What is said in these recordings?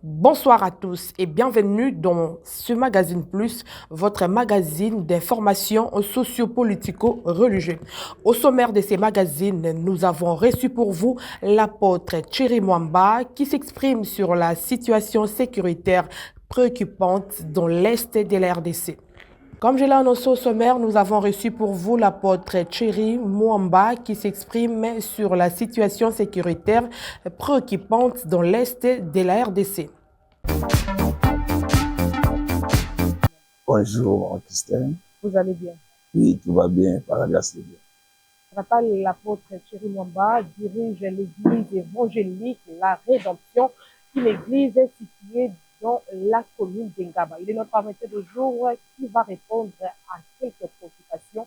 Bonsoir à tous et bienvenue dans ce Magazine Plus, votre magazine d'information socio-politico-religieux. Au sommaire de ces magazines, nous avons reçu pour vous l'apôtre Thierry Mwamba qui s'exprime sur la situation sécuritaire préoccupante dans l'Est de la RDC. Comme je l'ai annoncé au sommaire, nous avons reçu pour vous l'apôtre Thierry Mwamba qui s'exprime sur la situation sécuritaire préoccupante dans l'Est de la RDC. Bonjour, Christine. Vous allez bien? Oui, tout va bien, par la grâce de Dieu. Je m'appelle l'apôtre Thierry Mwamba, dirige l'église évangélique La Rédemption, une église située dans la commune d'Engaba. Il est notre invité de jour qui va répondre à quelques préoccupations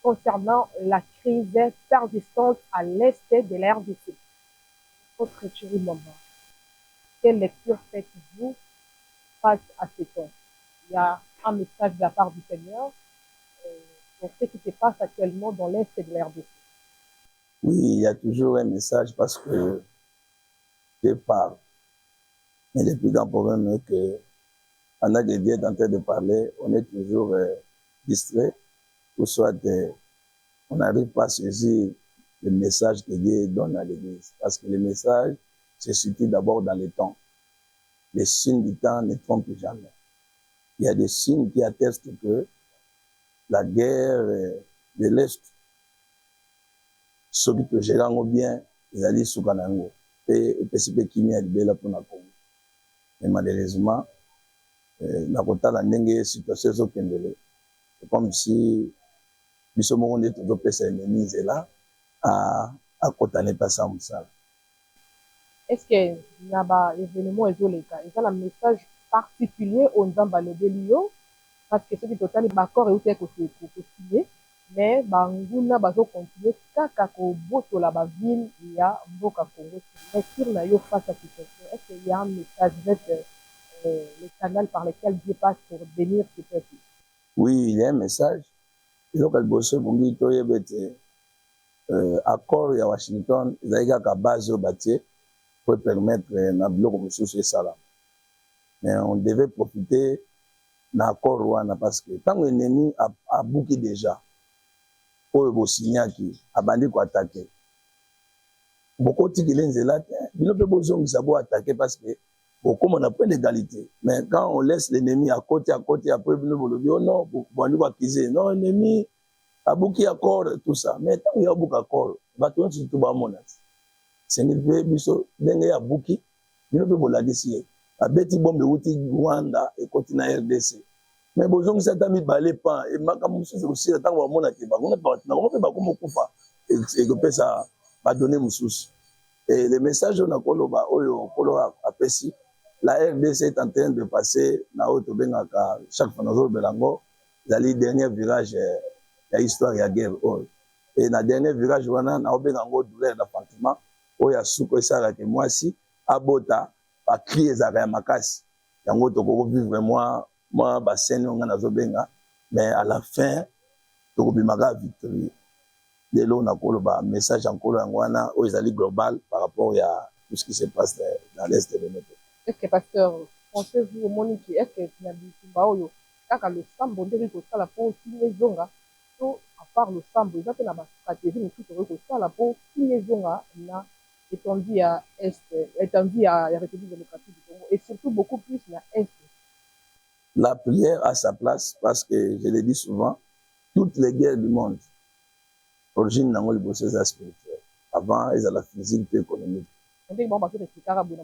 concernant la crise persistante à l'est de la RDC. Apôtre Thierry Mwamba, quelle lecture faites-vous face à ces temps? Il y a un message de la part du Seigneur pour ce qui se passe actuellement dans l'Est de la RDC. Oui, il y a toujours un message parce que je parle. Mais le plus grand problème est que pendant que Dieu est en train de parler, on est toujours distrait, ou soit on n'arrive pas à saisir le message que Dieu donne à l'Église. Parce que le message se situe d'abord dans le temps. Les signes du temps ne trompent jamais. Il y a des signes qui attestent que la guerre de l'Est, ceux qui te gèrent bien, ils allaient sous Kanango. Et peut-être qu'ils m'y arrivent là pour la Congo. Mais malheureusement, la côté la nengue situation c'est comme si nous sommes en train de faire ennemis là à côté n'est pas ça. Est-ce qu'il y a un événement ézoleka? Est-ce qu'il y a un message particulier au Nzamba le Belio? Parce que ceux qui total d'accord et où est-ce que c'est signé, mais banguna bazo continuer kaka ko boto la ville il y a Mboka Congo. Mais sur la yo face à cette situation, est-ce qu'il y a un message le canal par lequel Dieu passe pour bénir ce peuple? Oui, il y a un message. Et donc, le bosseur pour lui, il y a accord à Washington, il y a une base au bâti pour permettre un bloc de soucis ça. Mais on devait profiter d'un accord rwanda parce que tant que l'ennemi a bouqué déjà, pour le signer qui a bandit pour attaquer. Beaucoup de gens ils n'ont pas besoin de savoir attaquer parce que beaucoup on n'a pas d'égalité. Mais quand on laisse l'ennemi à côté, après, nous dire non, pour nous accuser, non, l'ennemi a beaucoup d'accord, tout ça. Mais tant qu'il y a beaucoup d'accord, on se trouve à mon avis. C'est une fois, il y a beaucoup, ils n'ont pas de décider. La bête bombe outil Rwanda et continue à RDC. Mais besoin que ça t'a mis balai pas et ma comme c'est aussi la temps où on a été on a pas on peut pas comme kufa et que ça va donner musus et le message on a koloba oyo kolo apesi la RDC est en train de passer na auto bengaka chaque fois dans belango les dernier virage la histoire ya guerre et na dernier virage wana na obengango douleur d'appartement oya suko ça que moi si abota pa crier za ya makasi yango to ko vivre moi bassin on a zobenga mais à la fin to bimaka victoire de l'eau na koloba message encore ngwana aux ali global par rapport à tout ce qui se passe dans l'est de notre. Est-ce que pasteur pensez-vous au Monique est-ce que na bitumba oyo kaka le sambo ndenge ko sala po kinezonga to à part le sambo ils ont na ba stratégie mais tout ko sala po kinezonga na étendue à est étendue à la République démocratique du Congo et surtout beaucoup plus na est. La prière a sa place parce que, je le dis souvent, toutes les guerres du monde, origine dans le processus spirituel. Avant, ils ont la physique et économique.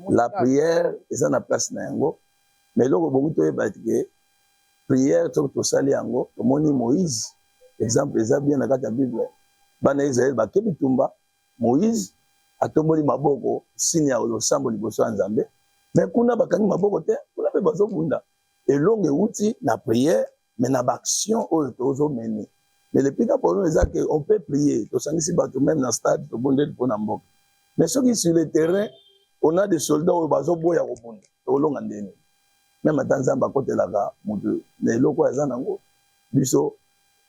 La prière, ils ont la place dans yango. Mais là, beaucoup de gens prière, tout ça, yango, comme Moïse, exemple, ils ont bien dans la Bible. Bana Israël, Kebitumba, Moïse, a tombé maboko, signe au symbole de Nzambe. Mais kuna bakani maboko te, kuna pe bazo bunda. Et longue outil, la prière, mais la action au mener. Mais le plus important, c'est qu'on peut prier. Même dans le stade, mais ceux qui sont sur le terrain, on a des soldats au bazo boya au monde. Même à Tanzanie, à côté de la gare, les locaux, ils ont biso,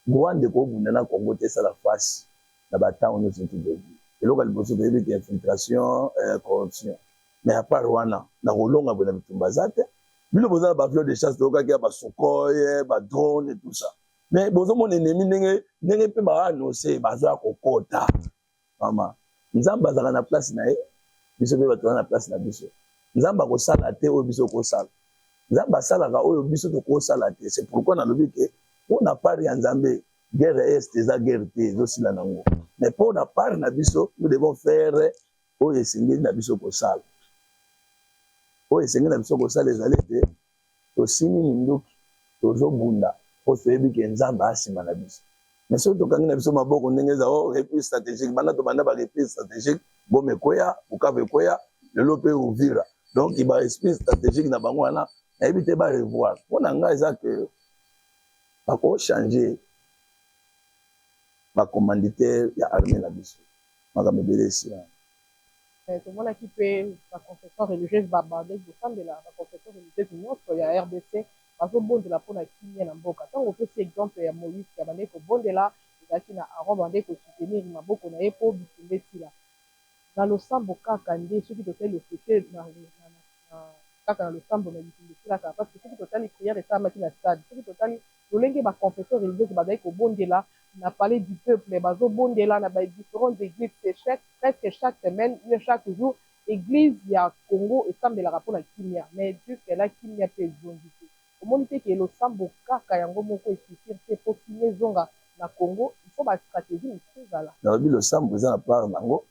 Rwanda, na Congo, c'est la face. La bataille, on est sur tout début. Et là, il y a infiltration, corruption. mais à part wana na kolonga bona bitumba zate bino boza ba avion de chasse toka kia ba Sukhoi ba drone et tout ça mais bozo mon ennemi ndenge pe ba annoncer bazo kokota mama nzamba azaka na place na ye biso pe bato na place na biso nzamba ko sala te o biso ko sala nzamba salaka oyo biso to ko sala te c'est pourquoi na lobi ke on a pas ya nzambe guerre est eza guerre te zo sila nango mais pour na part na biso nous devons faire oyo esengi na biso ko sala oyo esengi na biso ko sala ezali te tosimi minduki tozobunda po toyebi ke nzamba asima na biso mais soki tokangi na biso maboko ndenge eza reprise stratégique banda tobanda ba reprise stratégique Goma ekoya Bukavu ekoya lelo pe Uvira donc ba reprise stratégique na bango wana nayebi te ba revoir mpona ngai eza ke bako changer ba commanditaire ya armée na biso makambo ebele esila tomonaki mpe baconfession religieuse babande bosambela baconfession religieuse nyonso ya RDC bazobondela mpona kimia na mboka ntango opesi exemple ya Moïse ya bande kobondela ezalaki na Aron bande kosoutenir maboko na ye mpo bitumba esila na losambo kaka nde soki totali ofete kaka na losambo na bitumba esilaka parce que soki totali prière esalamaki na stade soki totali lolenge baconfession religieuse bazali kobondela na palais du peuple bazobondela na différentes églises presque chaque semaine chaque jour église ya Congo esambelaka mpona kimia mais jusque là kimia mpe ezongi te omoni te ke losambo kaka yango moko esuffire te mpo kimia ezonga na Congo il faut bastratégie mosusu ezala nalobi losambo eza na part nango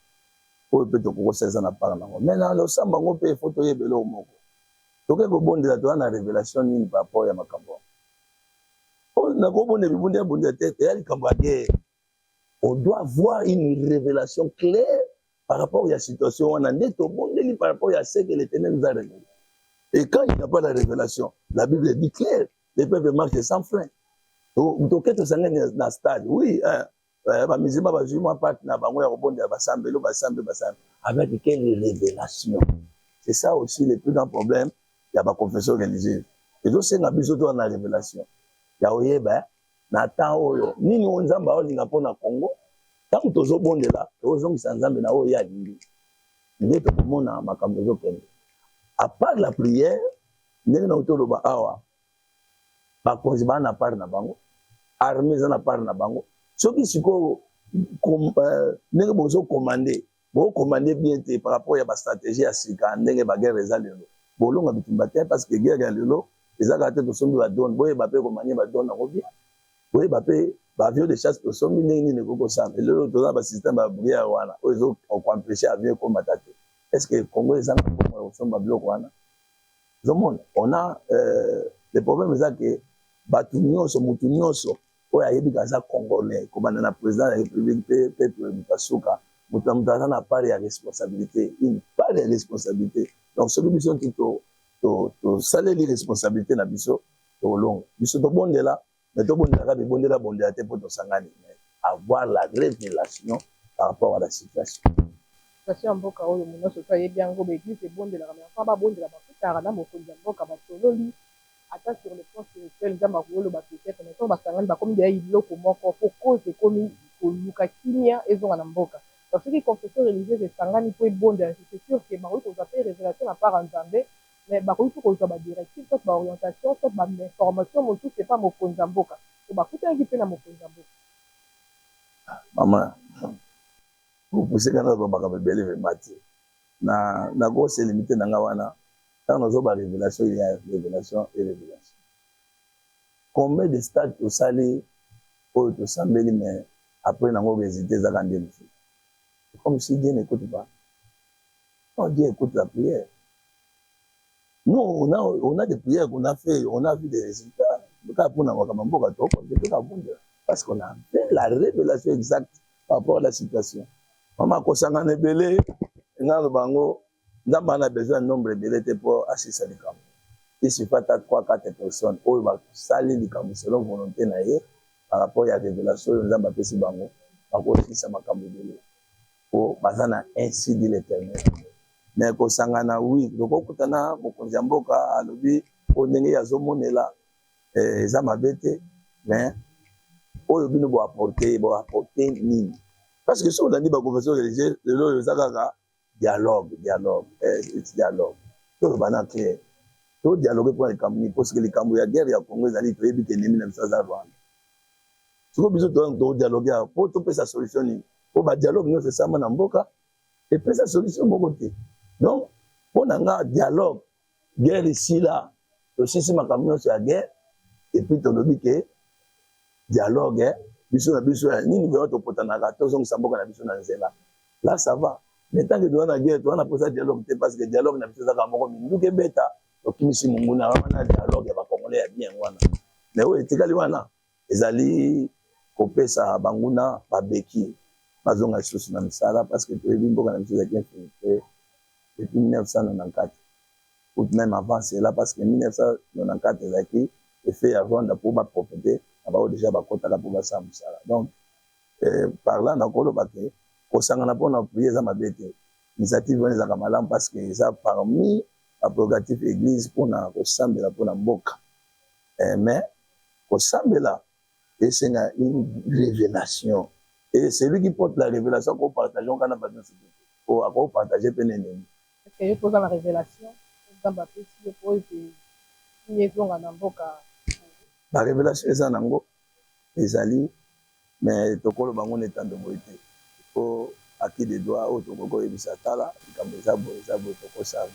oyo mpe tokokosa eza na part nango mais na losambo yango mpe efo toyeba eloko moko tokoki kobondela toza na révélation nini par rapport ya makambo nakobonde bibundi ya bondi ya tete ya likambo ya guerre on doit avoir une révélation claire par rapport à la situation on a net au monde par rapport à ce que l'Éternel nous a révélé et quand il n'y a pas la révélation la Bible dit clair les peuples marchent sans frein donc que ça n'est dans stade oui ba mizima ba juma partner ba ngoya kobonde ya basambelo basambe avec quelle révélation c'est ça aussi le plus grand problème il y a ba confession religieuse et donc c'est na biso to na révélation ya oyeba na temps oyo nini nzamba olinga mpona Congo tango tozobondela tozongisa nzambe na oyo ya lingi nde tokomona makambo ezokende à part la prière ndenge na otoloba awa bakonzi bana na part na bango armée eza na part na bango soki sikoyo ndenge bozokomande bien te par rapport ya bastratégie ya sika ndenge baguerre eza lelo bolonga bitumba te parce que guerre ya lelo ezaka te tosombi badone boyeba mpe komanye badone yango bien boyeba mpe baavion de chasse tosombi ndenge nini ekokosala elelo toza basystème babriere wana oyo ezokoempêche avion ekomata te est ce que Congo ezanga mpona kosomba biloko wana ozomona on a le problème eza ke bato nyonso motu nyonso oyo ayebi kaza congolais kobanda na président ya république mpe peuple basuka moto ya moto aza na part ya responsabilité une part ya responsabilité donc soki biso tosaleli responsabilité na biso tokolonga biso tobondela mais tobondelaka bibondela te mpo tosangani mais avoir la révélation par rapport à la situation situation ya mboka oyo nyonso to ayebi yango baeglise ebondelaka mais enfin babondela bafutaka na mokonzi ya mboka basololi ata sur le plan spirituel nzambe akoloba peut-être mais ntango basangani bakomi deya biloko moko po cause ekomi koluka kimia ezonga na mboka donc soki confession religieuse esangani mpo ebondela c'est sûr ke bakoki kozwa mpe révélation na part ya nzambe mais bakoki mpe kozwa badirective soki baorientation soki bainformation mosusu epa mokonzi ya mboka so bakutanaki mpe na mokonzi ya mboka mama opuseka na makambo ebele vraimen te na grosse limité na nga wana ntango nazoba révélation il y a révélation et révélation combien de stades tosali oyo tosambeli mais après nango résultat ezaka nde mosusu comme si Dieu n'écoute pas non Dieu écoute la prière nous on a des prières qu'on a fait on a vu des résultats parce qu'on a fait la révélation exacte par rapport à la situation maman kosanga nebele ngalo bango nzamba na besoin de nombre belete pour assisa likambo il suffit à 3-4 personnes oyo basali likambo selon volonté na ye par rapport à la révélation nzamba pesi bango bakosisa makambo belé po bazana ainsi dit l'Éternel mais kosanga na oui donc okutana mokonzi ya mboka alobi o ndenge yazomonela eza mabe te mais oyo bino bo apporter nini parce que si on a dit ba confession religieuse lelo ezaka dialogue. Tout le monde clair. Tout dialogue pour les Camerounais, parce que les Camerounais, la guerre, il y a Congo, ils allaient éviter les ennemis dans le Rwanda. Si vous avez dialoguer, pour trouver sa solution, pour le dialogue, nous faisons ça, Manamboka, et puis sa solution, mon côté. Donc, pour un dialogue, guerre ici, là, aussi, si ma camion sur la guerre, et puis, tu as dit que dialogue, là, ça va. Mais tant que tu as la guerre, tu as posé dialogue, parce que dialogue, n'a pas de bêta. Donc, si mon dialogue, il y a Congolais bien. Mais oui, tu as les alliés, copé ça, Banguna, Babeki, Bazonga Soussou Namisala, parce que tu es bien, depuis 1994. Ou même avant, c'est là, parce que 1994, les acquis, et fait avant de pouvoir profiter, avant déjà, pour ça. Donc, par là, on a encore le baquet. Au Sangana, on a prié ça, ma bête. L'initiative, on les a malades parce que ça, parmi la prérogative église, pour la pour la boca. Mais, au Sambela, et c'est une révélation. Et c'est lui qui porte la révélation qu'on partage, on a pas de pour partager plein d'ennemis. Est-ce que je pose la révélation? Si je pose une liaison en boca. La révélation est en ango, les alliés, mais tokolo bango n'étend de beauté. Il faut acquis des droits au tokoko et bisatala, comme les abos, toko savent.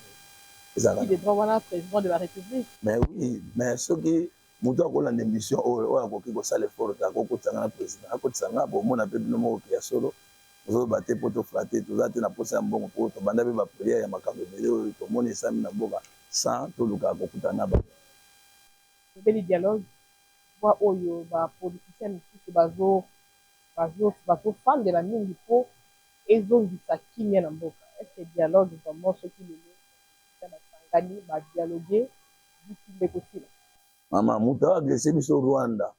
Acquis des droits, voilà, président de la République. Mais oui, mais ceux qui, mouton qu'on a une émission, on a beaucoup de l'effort, à beaucoup de sang, président, à côté de sang, bon, mon appel de nom qui a solo, vous avez battu pour te flatter, tout ça, tu n'as pas un bon pour te bandaber ma prière, et ma caméra, tout le monde est sami na boga, sans tout le cas, beaucoup de naba. Le bel dialogue. Wa oyo ba politicien misusu bazo fan de la mingi po ezongisa kimia na mboka. Est-ce que dialogue vraiment ce qui le basangani ba dialoguer bitumbe kosila? Mama muta agressé biso Rwanda.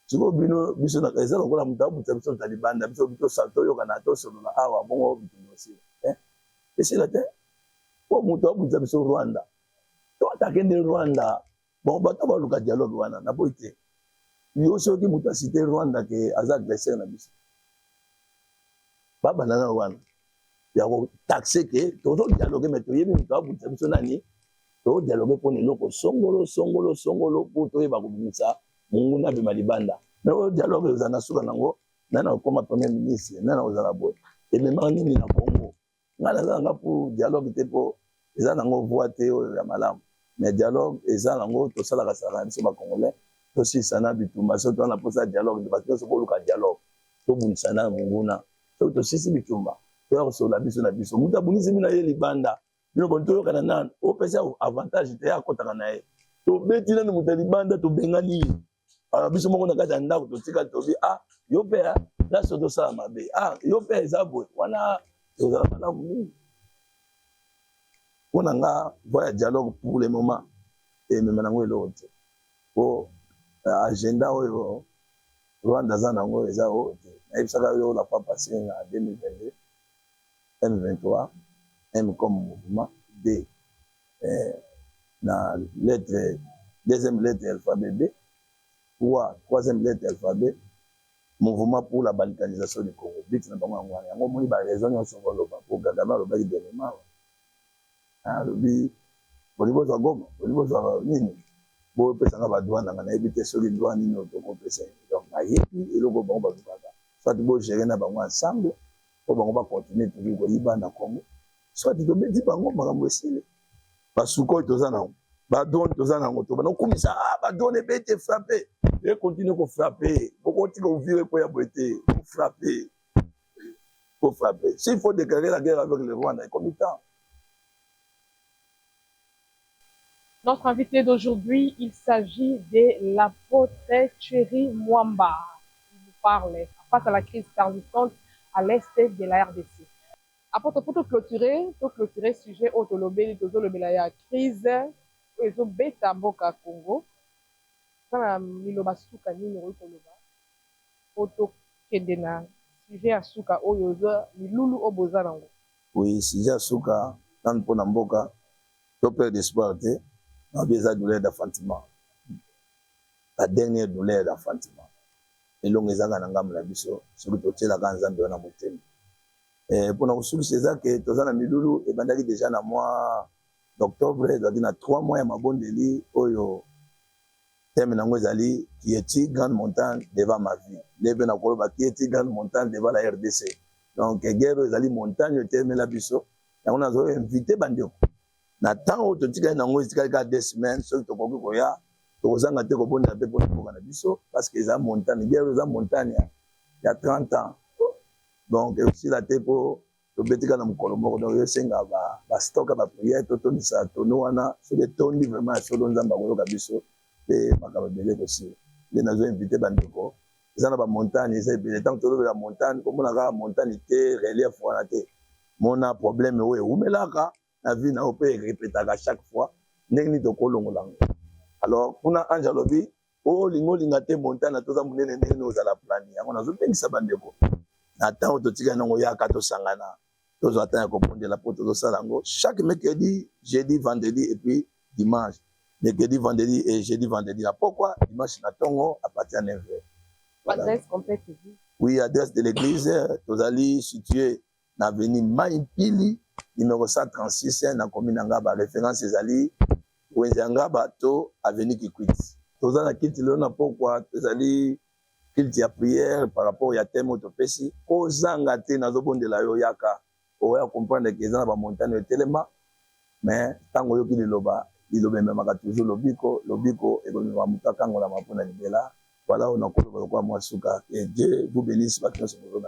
Siko bino biso na kaisa lokola muta buta biso talibanda biso bito salto yo kana to solo na awa bongo bitumbe kosila. Et c'est la terre. Pour muta buta biso Rwanda. To attaquer de Rwanda. Bon, bato ba luka dialogue wana na boite. Yo soki muta cité Rwanda ke aza agresseur na biso. Baba na wana. Ya ko taxer ke to dialogue mais to yebi muta buta biso nani. To dialogue pour eloko songolo pour to yeba ko bimisa mungu na be malibanda. Mais o dialogue uzana suka nango nana koma premier ministre nana uzana boy. Et même nini na Congo. Ngala za nga pour dialogue te po ezana ngo voix te ya malamu. Mais dialogue eza nango to sala ka sala biso ba Congolais to si sana bitumba so to na posa dialogue parce que so ko luka dialogue to bunisana munguna to si bitumba to so la biso na biso muta bunisi mina ye libanda bino bon to kana nan o pesa avantage te akota kana ye to beti na muta libanda to bengani biso moko na kata ndako to tika to bi yo pe la so to sala mabe yo pe ezabo wana to za na muni. On a un dialogue pour le moment et même maintenant l'autre. Pour l'agenda Rwanda zanango eza autre. Et ça va pas passer en 2022, M23, M comme mouvement, D. La lettre, deuxième lettre alphabet B, troisième lettre alphabet, mouvement pour la balkanisation du Congo. Bit na bango ngwana. Yango moni ba raison nyonso ngoloba pour Kagame lo ba dernièrement. Au niveau de la gomme, au niveau de la ligne, pour que ça va douane, on a évité sur les douanes, nous devons passer. Donc, et le gouvernement va nous faire. Soit tu vas gérer na bango ensemble, ou on va continuer toujours au Liban, dans le Congo. Soit tu te mets dit bango, on va m'essayer. Parce que quand tu es en ba donne tu es en auto, donc comme ça, ba donne et bête frapper. Et continue à frapper. Pour continuer à vivre pour y aboiter, pour frapper, pour frapper. S'il faut déclarer la guerre avec le Rwanda, comme il temps. Notre invité d'aujourd'hui, il s'agit de l'apôtre Thierry Mwamba. Il nous parle face à la crise persistante à l'est de la RDC. Apôtre, pour te clôturer sujet autolobé, la crise, ils ont bêta mboka Congo. Quand miloba suka ni noro koloba, auto kendena sujet à suka oyozo milulu oboza nango. Oui, sujet à suka tant pour mboka, to peur d'espoir te. On a besoin de douleur d'enfantement. La dernière douleur d'enfantement. Et l'on est en train de se faire la ganzan de la montagne. Pour nous c'est ça que Tozana Milulu et Bandaki déjà dans le mois d'octobre, dans 3 mois, il y a ma bonne délit, Oyo, thème Nangozali, qui est une grande montagne devant ma vie. Les Benakoloba, qui est une grande montagne devant la RDC. Donc, guerre, Zali montagne, thème la biso. Et on a invité Bandio. Na temps où tu as dit 2 semaines, ce que tu as dit, Tozana te ko na pe pour na biso, parce que ça montagne, guerre, ça montagne, il y a 30 ans. Donc, aussi la tête pour le bétika dans mon colombo, donc je sais que va stocker ma prière, tout le ça tourne wana, sur les tons vraiment sur le nzamba ngolo kabiso, et ma kababele aussi. Les nazo invité bandeko. Ils ont la montagne, ils ont tant que la montagne, comme on a la montagne était relief wana te. Mon a problème ouais, ou melaka, la vie na opé répéter à chaque fois, n'engni to kolongo lango. Alors, on a Angelobi, oh lingo lingate montagne, tout ça monene nous à la planie. On a zo pengisa bandeko. Attends, autotika nango ya kato sangana. Tous attendent à comprendre la porte de Salango. Chaque mercredi, jeudi, vendredi et puis dimanche. Mercredi, vendredi et jeudi, vendredi. Pourquoi dimanche Natongo appartient à 9h. Voilà. Adresse complète. Oui, adresse de l'église, Tozali située dans l'avenue Maïpili, numéro 136, dans la commune Angaba. Référence Ezali, Wenzangaba, to avenue Kikwit. Tozali Kiti Lona, pourquoi Tozali qu'il y a prière par rapport à thème autopécie, aux angate na zobon de la yoyaka, on va comprendre que les gens vont monter le téléma, mais tant que yoki liloba même à toujours lobiko et on va monter quand on la mapona libela, voilà on a quoi moi souka et Dieu vous bénisse parce que c'est pour nous.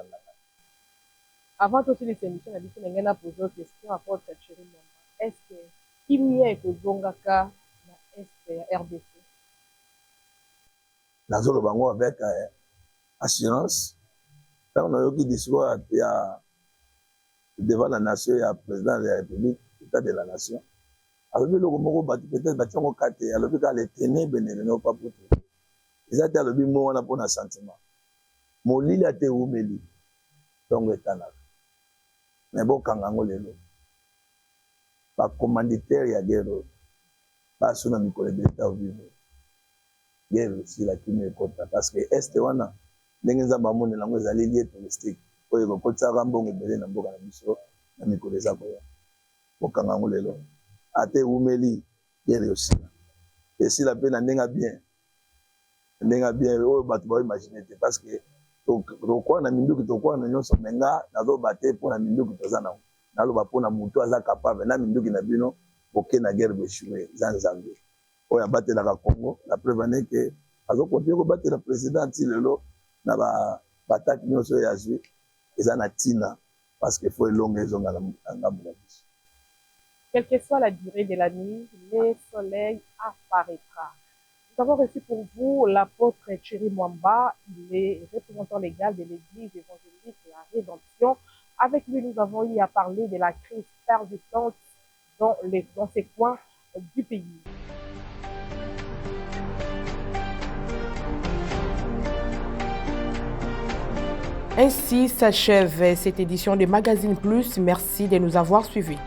Avant toute cette émission, on a dit que nous avons posé une question à votre chérie maman. Est-ce que qui m'y est que zongaka na RDC? Nazolo bango avec assurance. Quand on a eu discours devant la nation, il y a le président de la République, l'état de la nation. Alors, le Gomoro bâti peut-être bâti en quatre, alors que les ténèbres ne sont pas pour tout. Ils ont dit à l'objet, moi, on a pour un sentiment. Mon lit a été oumeli. Donc, il est en mais bon, quand on a eu pas commanditaire, il y a guerre. Pas sous la micro-l'État au vivre. Guerre aussi, la qui est contre. Parce que Est, on a ndenge nzamba monde lango ezali lié touristique oyo kokotisa mbongo ebele na mboka na biso na mikolo eza koya kokanga yango lelo ate umeli guerre aussi esila mpe na ndenga bien oyo bato baoimagine te parce que tokoa na minduki tokoa na nyonso menga nazoba te mpo na minduki toza nango naloba mpo na motu aza capable na minduki na bino oke na guerre boeshue eza nzambe oyo abatelaka Congo la preuve ane ke azokontinue kobatela président ti lelo na bataki nyonso ya zwi eza na tina parce que faut longue ezonga na ngambo na biso. Quelle que soit la durée de la nuit, le soleil apparaîtra. Nous avons reçu pour vous l'apôtre Thierry Mwamba, il est représentant légal de l'église évangélique La Rédemption. Avec lui, nous avons eu à parler de la crise persistante dans ces coins du pays. Ainsi s'achève cette édition de Magazine Plus. Merci de nous avoir suivis.